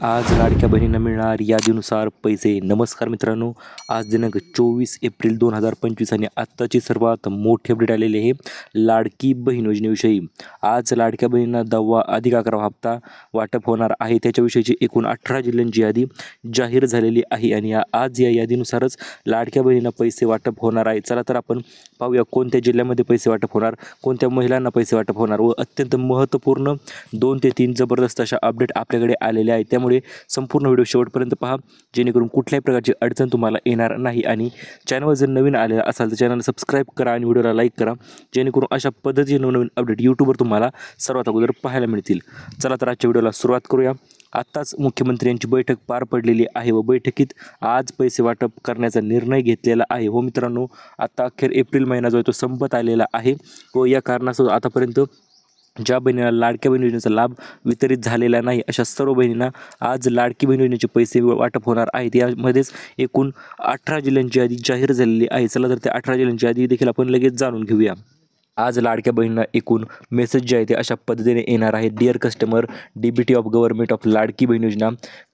आज लाडक्या बहिणींना मिळणार यादीनुसार पैसे. नमस्कार मित्रांनो, आज दिनांक 24 एप्रिल 2025 आणि आत्ताची सर्वात मोठी अपडेट आलेली आहे लाडकी बहीण योजनेविषयी. आज लाडक्या बहिणींना 10वा अधिक 11वा हप्ता वाटप होणार आहे. त्याच्याविषयीची एकूण 18 जिल्ह्यांची यादी जाहीर झालेली आहे आणि आज या यादीनुसारच लाडक्या बहिणींना पैसे वाटप होणार आहे. चला तर आपण पाहूया कोणत्या जिल्ह्यामध्ये पैसे वाटप होणार, कोणत्या महिलांना पैसे वाटप होणार व अत्यंत महत्त्वपूर्ण 2 ते 3 जबरदस्त अशा अपडेट आपल्याकडे आलेल्या आहेत. त्यामुळे संपूर्ण व्हिडिओ शेवटपर्यंत पहा, जेणेकरून कुठल्याही प्रकारची अडचण तुम्हाला येणार नाही. आणि चॅनलवर जर नवीन आले असाल तर चॅनलला सबस्क्राईब करा आणि व्हिडिओला लाईक करा, जेणेकरून अशा पद्धतीचे नवनवीन अपडेट यूट्यूबवर तुम्हाला सर्वात अगोदर पाहायला मिळतील. चला तर आजच्या व्हिडिओला सुरुवात करूया. आत्ताच मुख्यमंत्र्यांची बैठक पार पडलेली आहे व बैठकीत आज पैसे वाटप करण्याचा निर्णय घेतलेला आहे. हो मित्रांनो, आता अखेर एप्रिल महिना जो आहे तो संपत आलेला आहे व या कारणास्तव आतापर्यंत ज्या बहिणींना लाडक्या बहीण योजनेचा लाभ वितरित झालेला नाही अशा सर्व बहिणींना आज लाडकी बहीण योजनेचे पैसे वाटप होणार आहेत. यामध्येच एकूण 18 जिल्ह्यांची यादी जाहीर झालेली आहे. चला तर त्या 18 जिल्ह्यांची यादी देखील आपण लगेच जाणून घेऊया. आज लाडक्या बहिणींना एकूण मेसेज जे आहे ते अशा पद्धतीने येणार आहे. Dear customer, DBT of government of Ladki Bahin Yojana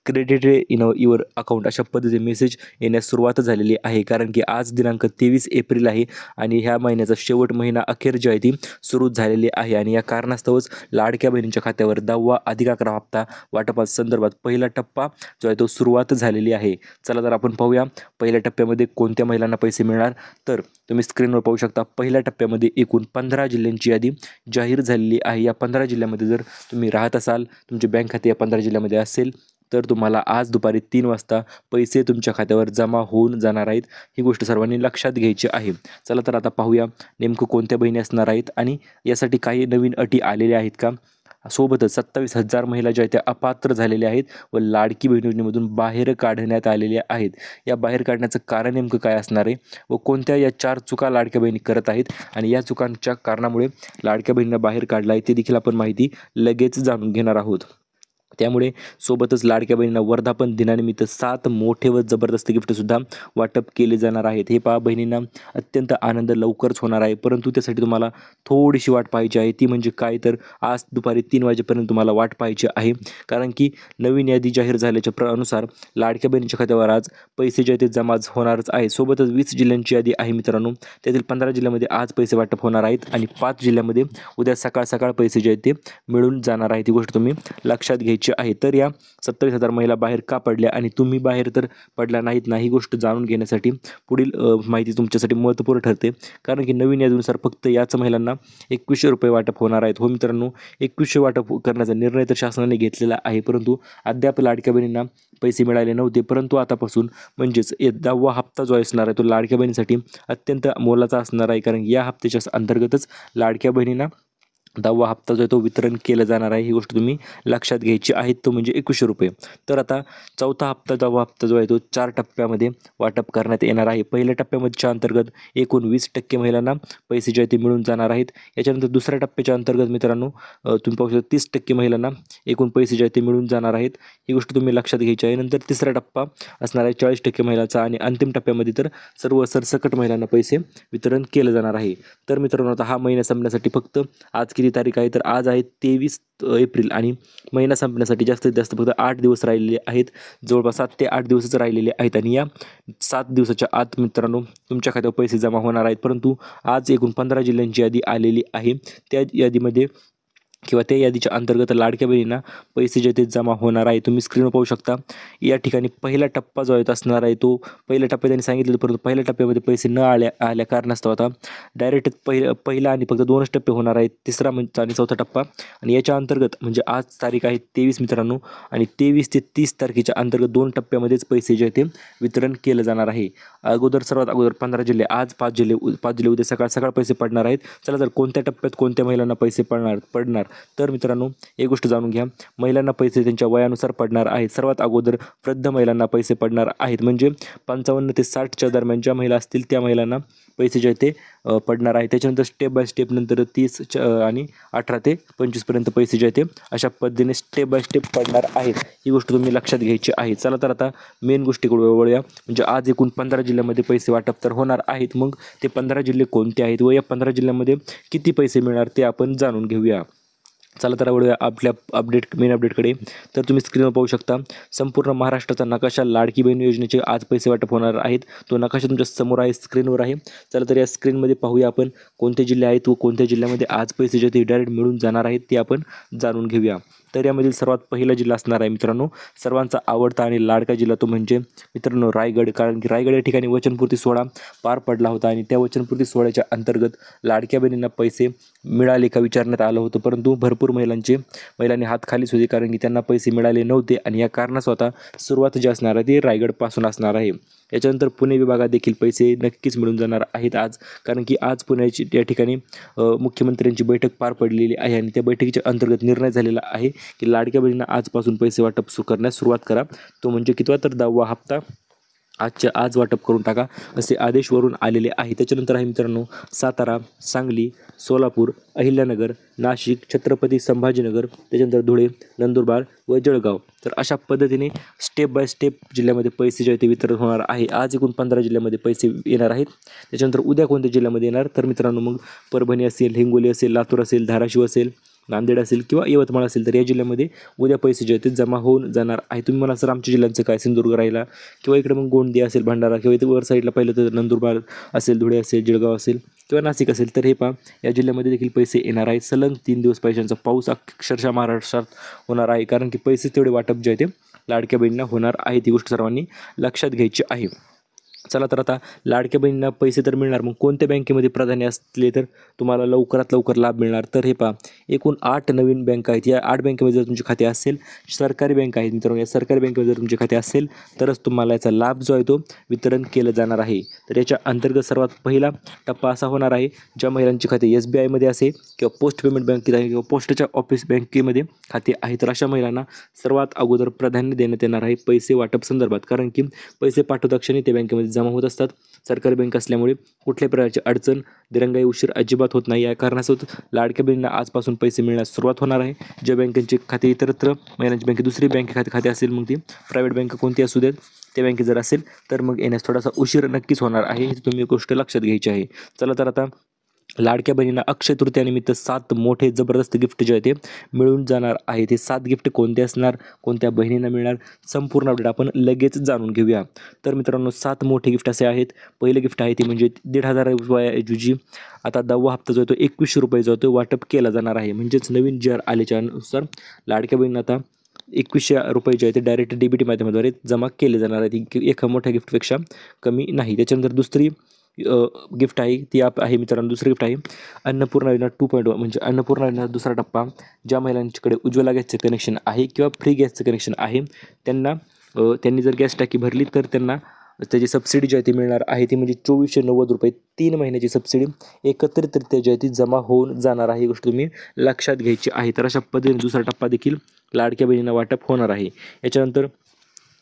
credited in your account अशा पद्धतीने मेसेज येण्यास सुरुवात झालेली आहे. कारण की आज दिनांक 23 एप्रिल आहे आणि ह्या महिन्याचा शेवट महिना अखेर जी आहे ती सुरू झालेली आहे आणि या कारणास्तवच लाडक्या बहिणींच्या खात्यावर 10वा अधिक 11वा हप्ता वाटपासंदर्भात पहिला टप्पा जो आहे तो सुरुवात झालेली आहे. चला तर आपण पाहूया पहिल्या टप्प्यामध्ये कोणत्या महिलांना पैसे मिळणार. तर तुम्ही स्क्रीनवर पाहू शकता, पहिल्या टप्प्यामध्ये एकूण 15 जिल्ह्यांची यादी जाहीर झालेली आहे. या 15 जिल्ह्यामध्ये जर तुम्ही राहत असाल, तुमचे बँक खाते या 15 जिल्ह्यामध्ये असेल तर तुम्हाला आज दुपारी 3 वाजता पैसे तुमच्या खात्यावर जमा होऊन जाणार आहेत. ही गोष्ट सर्वांनी लक्षात घ्यायची आहे. चला तर आता पाहूया नेमकं कोणत्या बहिणी असणार आहेत आणि यासाठी काही नवीन अटी आलेल्या आहेत का. सोबतच 27,000 महिला ज्या आहेत त्या अपात्र झालेल्या आहेत व लाडकी बहीण योजनेमधून बाहेर काढण्यात आलेल्या आहेत. या बाहेर काढण्याचं कारण नेमकं काय असणार आहे व कोणत्या या 4 चुका लाडक्या बहिणी करत आहेत आणि या चुकांच्या कारणामुळे लाडक्या बहिणींना बाहेर काढला आहे ते देखील आपण माहिती लगेच जाणून घेणार आहोत. त्यामुळे सोबतच लाडक्या बहिणींना वर्धापन दिनानिमित्त 7 मोठे व जबरदस्त गिफ्टसुद्धा वाटप केले जाणार आहेत. हे पहा, बहिणींना अत्यंत आनंद लवकरच होणार आहे, परंतु त्यासाठी तुम्हाला थोडीशी वाट पाहायची आहे. ती म्हणजे काय, तर आज दुपारी 3 वाजेपर्यंत तुम्हाला वाट पाहायची आहे. कारण की नवीन यादी जाहीर झाल्याच्या अनुसार लाडक्या बहिणीच्या खात्यावर आज पैसे जे ते जमा होणारच आहे. सोबतच 20 जिल्ह्यांची यादी आहे मित्रांनो. त्यातील 15 जिल्ह्यामध्ये आज पैसे वाटप होणार आहेत आणि 5 जिल्ह्यामध्ये उद्या सकाळ सकाळ पैसे जे आहेत ते मिळून जाणार आहेत. ही गोष्ट तुम्ही लक्षात घ्यायची आहे. तर या 27,000 महिला बाहेर का पडल्या आणि तुम्ही बाहेर तर पडला नाहीत ना, ही गोष्ट जाणून घेण्यासाठी पुढील माहिती तुमच्यासाठी महत्त्वपूर्ण ठरते. कारण की नवीन यादीनुसार फक्त याच महिलांना 2100 रुपये वाटप होणार आहेत. हो मित्रांनो, 2100 वाटप करण्याचा निर्णय तर शासनाने घेतलेला आहे, परंतु अद्याप लाडक्या बहिणींना पैसे मिळाले नव्हते. परंतु आतापासून म्हणजेच 10वा हप्ता जो असणार आहे तो लाडक्या बहिणीसाठी अत्यंत मोलाचा असणार आहे. कारण या हप्त्याच्या अंतर्गतच लाडक्या बहिणींना 10वा हप्ता जो आहे तो वितरण केलं जाणार आहे. ही गोष्ट तुम्ही लक्षात घ्यायची आहे, तो म्हणजे 2100 रुपये. तर आता चौथा हप्ता 10वा हप्ता जो आहे तो 4 टप्प्यामध्ये वाटप करण्यात येणार आहे. पहिल्या टप्प्याच्या अंतर्गत एकूण 20% महिलांना पैसे जे आहे ते मिळून जाणार आहेत. याच्यानंतर दुसऱ्या टप्प्याच्या अंतर्गत मित्रांनो तुम्ही पाहू शकता 30% महिलांना एकूण पैसे जे आहे ते मिळून जाणार आहेत. ही गोष्ट तुम्ही लक्षात घ्यायची आहे. नंतर तिसरा टप्पा असणार आहे 40% महिलांचा आणि अंतिम टप्प्यामध्ये तर सर्व सरसकट महिलांना पैसे वितरण केलं जाणार आहे. तर मित्रांनो, आता हा महिना संपण्यासाठी फक्त आज किती तारीख आहे, तर आज आहे 23 एप्रिल आणि महिना संपण्यासाठी जास्तीत जास्त फक्त 8 दिवस राहिलेले आहेत. जवळपास 7 ते 8 दिवसच राहिलेले आहेत आणि या 7 दिवसाच्या आत मित्रांनो तुमच्या खात्यावर पैसे जमा होणार आहेत. परंतु आज एकूण 15 जिल्ह्यांची यादी आलेली आहे. त्या यादीमध्ये किंवा त्या यादीच्या अंतर्गत लाडक्या बहिणींना पैसे जे ते जमा होणार आहे. तुम्ही स्क्रीनवर पाहू शकता, या ठिकाणी पहिला टप्पा जो आहे तो असणार आहे. तो पहिल्या टप्प्यात त्यांनी सांगितलं, परंतु पहिल्या टप्प्यामध्ये पैसे न आल्या कारणास्तव आता डायरेक्ट पहिला आणि फक्त 2च टप्पे होणार आहेत, तिसरा आणि चौथा टप्पा. आणि याच्या अंतर्गत म्हणजे आज तारीख आहे 23 मित्रांनो आणि 23 ते 30 तारखेच्या अंतर्गत 2 टप्प्यामध्येच पैसे जे ते वितरण केलं जाणार आहे. सर्वात अगोदर 15 जिल्हे, आज 5 जिल्हे उद्या सकाळ सकाळ पैसे पडणार आहेत. चला तर कोणत्या टप्प्यात कोणत्या महिलांना पैसे पडणार तर मित्रांनो एक गोष्ट जाणून घ्या. महिलांना पैसे त्यांच्या वयानुसार पडणार आहेत. सर्वात अगोदर वृद्ध महिलांना पैसे पडणार आहेत, म्हणजे 55 ते 60च्या दरम्यान ज्या महिला असतील त्या महिलांना पैसे जे ते पडणार आहेत. त्याच्यानंतर स्टेप बाय स्टेप नंतर 30 आणि 18 ते 25 पर्यंत पैसे जे ते अशा पद्धतीने स्टेप बाय स्टेप पडणार आहेत. ही गोष्ट तुम्ही लक्षात घ्यायची आहे. चला तर आता मेन गोष्टीकडे वळूया. म्हणजे आज एकूण 15 जिल्ह्यामध्ये पैसे वाटप तर होणार आहेत. मग ते 15 जिल्हे कोणते आहेत व या 15 जिल्ह्यामध्ये किती पैसे मिळणार ते आपण जाणून घेऊया. चला तर वळूया आपल्या मेन अपडेटकडे. तर तुम्ही स्क्रीनवर पाहू शकता संपूर्ण महाराष्ट्राचा नकाशा लाडकी बहीण योजनेचे आज पैसे वाटप होणार आहेत. तो नकाशा तुमच्या समोर आहे, स्क्रीनवर आहे. चला तर या स्क्रीनमध्ये पाहूया आपण कोणते जिल्हे आहेत व कोणत्या जिल्ह्यामध्ये आज पैसे जे ते डायरेक्ट मिळून जाणार आहेत ते आपण जाणून घेऊया. तर यामधील सर्वात पहिला जिल्हा असणार आहे मित्रांनो, सर्वांचा आवडता आणि लाडका जिल्हा, तो म्हणजे मित्रांनो रायगड. कारण की रायगड या ठिकाणी वचनपूर्ती सोहळा पार पडला होता आणि त्या वचनपूर्ती सोहळ्याच्या अंतर्गत लाडक्या बहिणींना पैसे मिळाले का विचारण्यात आलं होतं, परंतु भरपूर महिलांनी हात खालीच होते कारण की त्यांना पैसे मिळाले नव्हते आणि या कारणास आता सुरुवात जी असणार आहे ती रायगडपासून असणार आहे. याच्यानंतर पुणे विभागात देखील पैसे नक्कीच मिळून जाणार आहेत आज, कारण की आज पुण्याची या ठिकाणी मुख्यमंत्र्यांची बैठक पार पडलेली आहे आणि त्या बैठकीच्या अंतर्गत निर्णय झालेला आहे की लाडक्या बहिणींना आजपासून पैसे वाटप करण्यास सुरुवात करा. तो म्हणजे कितवा तर 10वा हप्ता आजच्या आज वाटप करून टाका असे आदेश वरून आलेले आहे. त्याच्यानंतर आहे मित्रांनो सातारा, सांगली, सोलापूर, अहिल्यानगर, नाशिक, छत्रपती संभाजीनगर, त्याच्यानंतर धुळे, नंदुरबार व जळगाव. तर अशा पद्धतीने स्टेप बाय स्टेप जिल्ह्यामध्ये पैसे जे आहे ते वितरण होणार आहे. आज एकूण 15 जिल्ह्यामध्ये पैसे येणार आहेत. त्याच्यानंतर उद्या कोणत्या जिल्ह्यामध्ये येणार तर मित्रांनो मग परभणी असेल, हिंगोली असेल, लातूर असेल, धाराशिव असेल, नांदेड असेल किंवा यवतमाळ असेल तर या जिल्ह्यामध्ये उद्या पैसे जे आहेत ते जमा होऊन जाणार आहे. तुम्ही मला सर आमच्या जिल्ह्यांचं काय, सिंधुदुर्ग राहिला किंवा इकडे मग गोंदिया असेल, भंडारा किंवा इथे वर साईडला पाहिलं तर नंदुरबार असेल, धुळे असेल, जळगाव असेल किंवा नाशिक असेल तर हे पहा या जिल्ह्यामध्ये देखील पैसे येणार आहेत. सलग 3 दिवस पैशांचा पाऊस अक्षरशः महाराष्ट्रात होणार आहे, कारण की पैसे तेवढे वाटप जे आहे ते लाडक्या बहिणींना होणार आहे. ती गोष्ट सर्वांनी लक्षात घ्यायची आहे. चला तर आता लाडक्या बहिणींना पैसे तर मिळणार, मग कोणत्या बँकेमध्ये प्राधान्य असले तर तुम्हाला लवकरात लवकर लाभ मिळणार तर हे पहा एकूण 8 नवीन बँक आहेत. या 8 बँकेमध्ये जर तुमचे खाते असेल, सरकारी बँक आहेत मित्रांनो, या सरकारी बँकेमध्ये जर तुमचे खाते असेल तरच तुम्हाला याचा लाभ जो आहे तो वितरण केलं जाणार आहे. तर याच्या अंतर्गत सर्वात पहिला टप्पा असा होणार आहे ज्या महिलांचे खाते SBIमध्ये असेल किंवा पोस्ट पेमेंट बँकेत आहे किंवा पोस्टच्या ऑफिस बँकेमध्ये खाते आहे तर अशा महिलांना सर्वात अगोदर प्राधान्य देण्यात येणार आहे पैसे वाटप संदर्भात, कारण की पैसे पाठवता क्षणी ते बँकेमध्ये जमा होत असतात. सरकारी बँक असल्यामुळे कुठल्याही प्रकारची अडचण, दिरंगाई, उशीर अजिबात होत नाही. या कारणास्तव लाडक्या बहिणींना आजपासून पैसे मिळण्यास सुरुवात होणार आहे. ज्या बँकेचे खाते इतरत्र महिलांची बँकेत दुसरी बँके खाते असेल, मग ती प्रायव्हेट बँक कोणती असू देत, त्या बँकेत जर असेल तर मग येण्यास थोडासा उशीर नक्कीच होणार आहे. ही तुम्ही गोष्ट लक्षात घ्यायची आहे. चला तर आता लाडक्या बहिणींना अक्षय तृतीयानिमित्त 7 मोठे जबरदस्त गिफ्ट जे आहे ते मिळून जाणार आहे. ते 7 गिफ्ट कोणते असणार, कोणत्या बहिणींना मिळणार, संपूर्ण अपडेट आपण लगेच जाणून घेऊया. तर मित्रांनो 7 मोठे गिफ्ट असे आहेत. पहिलं गिफ्ट आहे ते म्हणजे 1,500 रुपयाऐवजी आता 10वा हप्ता जो आहे तो 2100 रुपये जो आहे तो वाटप केला जाणार आहे. म्हणजेच नवीन GR आल्याच्या अनुसार लाडक्या बहिणींना आता 2100 रुपये जे आहे ते डायरेक्ट DBT माध्यमाद्वारे जमा केले जाणार आहेत. एका मोठ्या गिफ्टपेक्षा कमी नाही. त्याच्यानंतर दुसरी गिफ्ट आहे ती आहे मित्रांनो, दुसरी गिफ्ट आहे अन्नपूर्णा योजना 2.1. म्हणजे अन्नपूर्णा योजना दुसरा टप्पा. ज्या महिलांच्याकडे उज्ज्वला गॅसचं कनेक्शन आहे किंवा फ्री गॅसचं कनेक्शन आहे त्यांनी जर गॅस टाकी भरली तर त्यांना त्याची सबसिडी जी आहे ती मिळणार आहे. ती म्हणजे 2490 रुपये 3 महिन्याची सबसिडी एकत्रितरित्या जी आहे ती जमा होऊन जाणार आहे. ही गोष्ट तुम्ही लक्षात घ्यायची आहे. तर अशा पद्धतीने दुसरा टप्पा देखील लाडक्या बहिणींना वाटप होणार आहे. याच्यानंतर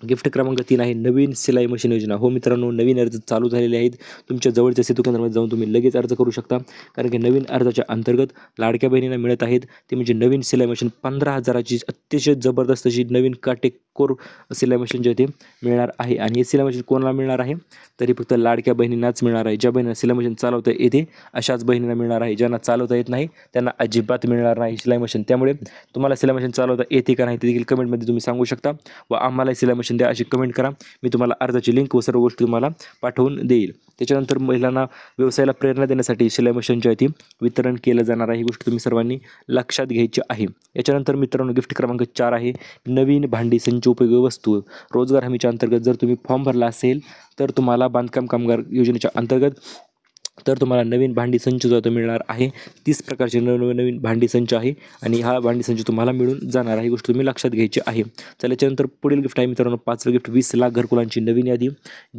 गिफ्ट क्रमांक 3 आहे नवीन सिलाई मशीन योजना. हो मित्रांनो, नवीन अर्ज चालू झालेले आहेत. तुमच्या जवळच्या सेतू केंद्रामध्ये जाऊन तुम्ही लगेच अर्ज करू शकता, कारण की नवीन अर्जाच्या अंतर्गत लाडक्या बहिणींना मिळत आहेत ते म्हणजे नवीन सिलाई मशीन 15,000ची अतिशय जबरदस्त अशी नवीन काटेकोर सिलाई मशीन जे ते मिळणार आहे. आणि हे सिलाई मशीन कोणाला मिळणार आहे तरी फक्त लाडक्या बहिणींनाच मिळणार आहे. ज्या बहिणींना सिलाई मशीन चालवता येते अशाच बहिणींना मिळणार आहे. ज्यांना चालवता येत नाही त्यांना अजिबात मिळणार नाही सिलाई मशीन. त्यामुळे तुम्हाला सिलाई मशीन चालवता येते का नाही ते देखील कमेंटमध्ये तुम्ही सांगू शकता व आम्हाला सिलाई मशीन द्या अशी कमेंट करा. मी तुम्हाला अर्जाची लिंक व सर्व गोष्टी तुम्हाला पाठवून देईल. त्याच्यानंतर महिलांना व्यवसायाला प्रेरणा देण्यासाठी शिलाई मशीन जी आहे ती वितरण केलं जाणार आहे. ही गोष्ट तुम्ही सर्वांनी लक्षात घ्यायची आहे. याच्यानंतर मित्रांनो गिफ्ट क्रमांक 4 आहे नवीन भांडी संच उपयोगी वस्तू. रोजगार हमीच्या अंतर्गत जर तुम्ही फॉर्म भरला असेल तर तुम्हाला बांधकाम कामगार योजनेच्या अंतर्गत तर तुम्हाला नवीन भांडी संच जो तो मिळणार आहे. 30 प्रकारचे नवीन भांडी संच आहे आणि हा भांडी संच तुम्हाला मिळून जाणार आहे. ही गोष्ट तुम्ही लक्षात घ्यायची आहे. चला त्याच्यानंतर पुढील गिफ्ट आहे मित्रांनो 5वे गिफ्ट 20 लाख घरकुलांची नवीन यादी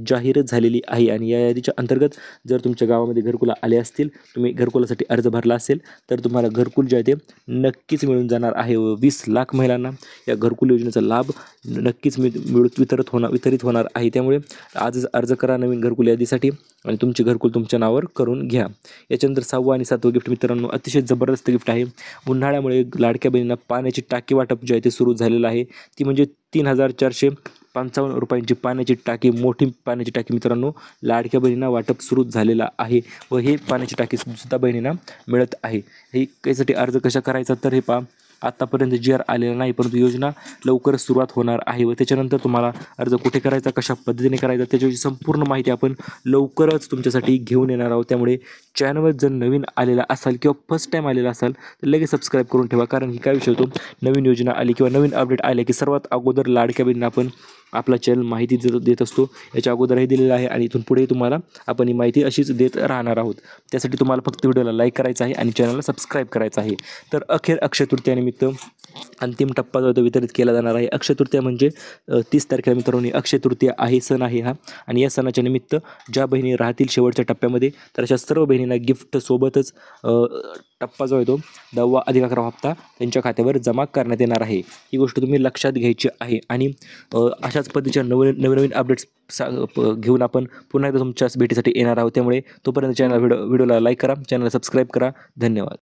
जाहीर झालेली आहे. आणि या यादीच्या अंतर्गत जर तुमच्या गावामध्ये घरकुला आले असतील, तुम्ही घरकुलासाठी अर्ज भरला असेल तर तुम्हाला घरकुल जे आहे ते नक्कीच मिळून जाणार आहे. 20 लाख महिलांना या घरकुल योजनेचा लाभ नक्कीच वितरित होणार आहे. त्यामुळे आजच अर्ज करा नवीन घरकुल यादीसाठी आणि तुमचे घरकुल तुमच्या नावावर करून घ्या. याच्यानंतर 6वं आणि 7वं गिफ्ट मित्रांनो अतिशय जबरदस्त गिफ्ट आहे. उन्हाळ्यामुळे लाडक्या बहिणींना पाण्याची टाकी वाटप जे आहे ते सुरू झालेलं आहे. ती म्हणजे 3,455 रुपयांची पाण्याची टाकी, मोठी पाण्याची टाकी मित्रांनो लाडक्या बहिणींना वाटप सुरू झालेला आहे व हे पाण्याची टाकी सुद्धा बहिणींना मिळत आहे. हे यासाठी अर्ज कशा करायचा तर हे पहा आत्तापर्यंत GR आलेला नाही, परंतु योजना लवकरच सुरुवात होणार आहे व त्याच्यानंतर तुम्हाला अर्ज कुठे करायचा, कशा पद्धतीने करायचा त्याच्याविषयी संपूर्ण माहिती आपण लवकरच तुमच्यासाठी घेऊन येणार आहोत. त्यामुळे चॅनलवर जर नवीन आलेला असाल किंवा फर्स्ट टाईम आलेला असाल तर लगेच सबस्क्राईब करून ठेवा. कारण की काय विषय होतो, नवीन योजना आली किंवा नवीन अपडेट आले की सर्वात अगोदर लाडक्या बहिणींना आपण आपला चॅनल माहिती देत असतो. याच्या अगोदरही दिलेलं आहे आणि इथून पुढे तुम्हाला आपण ही माहिती अशीच देत राहणार आहोत. त्यासाठी तुम्हाला फक्त व्हिडिओला लाईक करायचा आहे आणि चॅनलला सबस्क्राईब करायचं आहे. तर अखेर अक्षय तृतीयानिमित्त अंतिम टप्पा जो वितरित केला जाणार आहे. अक्षय तृतीया म्हणजे 30 तारखेला मित्रांनो अक्षय तृतीया आहे, सण आहे हा. आणि या सणाच्या निमित्त ज्या बहिणी राहतील शेवटच्या टप्प्यामध्ये तर अशा सर्व बहिणींना गिफ्ट सोबतच टप्पा जो आहे तो 10वा अधिक 11वा हप्ता त्यांच्या खात्यावर जमा करण्यात येणार आहे. ही गोष्ट तुम्ही लक्षात घ्यायची आहे. आणि अशाच पद्धतीच्या नवीन अपडेट्स घेऊन आपण पुन्हा एकदा तुमच्याच भेटीसाठी येणार आहोत. त्यामुळे तोपर्यंत व्हिडिओला लाईक करा, चॅनलला सबस्क्राईब करा. धन्यवाद.